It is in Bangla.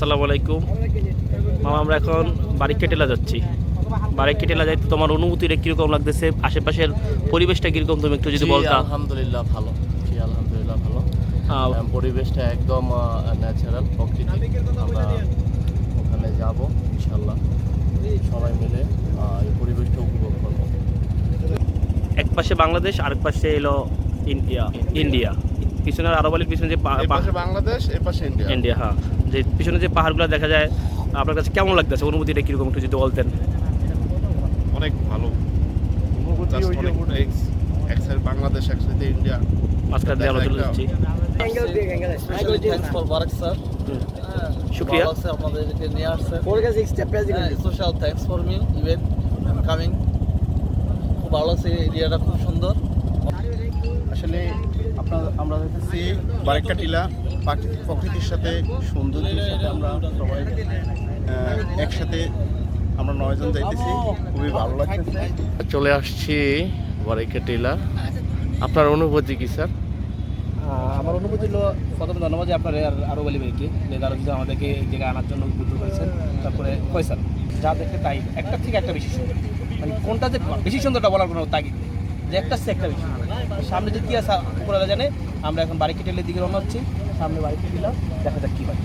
আসসালামু আলাইকুম মামা। আমরা এখন বারিককে টেলা যাচ্ছি। বারিককে টেলা যাইতে তোমার অনুভূতিটা কীরকম লাগতেছে? আশেপাশের পরিবেশটা কীরকম তুমি একটু যদি বলতা। আলহামদুলিল্লাহ ভালো। জি আলহামদুলিল্লাহ ভালো। পরিবেশটা একদম ন্যাচারাল, প্রাকৃতিক। আমরা ওখানে যাব ইনশাল্লাহ, সবাই মিলে এই পরিবেশটা উপভোগ করব। এক পাশে বাংলাদেশ, আরেক পাশে এলো ইন্ডিয়া। পিছনে আরব আলীর পিছনে যে বাংলাদেশ, এ পাশে ইন্ডিয়া, হ্যাঁ। যে পিছনে যে পাহাড়গুলো দেখা যায়, আপনার কাছে কেমন লাগতেছে? অনুভূতিটা কীরকম একটু যদি বলতেন। অনেক ভালো অনুভূতি। এক সাইড বাংলাদেশ, এক সাইডে ইন্ডিয়া, মাঝখান দিয়ে আমরা চলে যাচ্ছি। শুক্রিয়া আমাদেরকে নিয়ে আসছে। Social thanks for me even coming. খুব ভালো লাগছে, এরিয়াটা খুব সুন্দর। আসলে আমরা দেখতেছি বারিক্কা টিলা প্রকৃতির সাথে সৌন্দর্যের সাথে আমরা সবাই একসাথে আমরা 9 জন যাইতেছি, খুবই ভালো লাগতেছে। চলে আসছি বারিক্কা টিলা। আপনার অনুভূতি কি স্যার? আমার অনুভূতি হলো, প্রথমে ধন্যবাদ যে আপনার আরব আলী ভাইকে, যে তারা কিন্তু আমাদেরকে এই জায়গায় আনার জন্য উদ্বুদ্ধ করেছেন। তারপরে ফয়সাল, যা দেখতে তাই একটা থেকে একটা বেশি সুন্দর। মানে কোনটা যে বেশি সুন্দরটা বলার কোনো তাগিদ নেই, যে একটা সে একটা বেশি সুন্দর। সামনে যে কী আছে উপরে জানে। আমরা এখন বারিক্কা টিলার দিকে রওনা হচ্ছি। সামনে বারিক্কা টিলা, দেখা যাক কী হয়।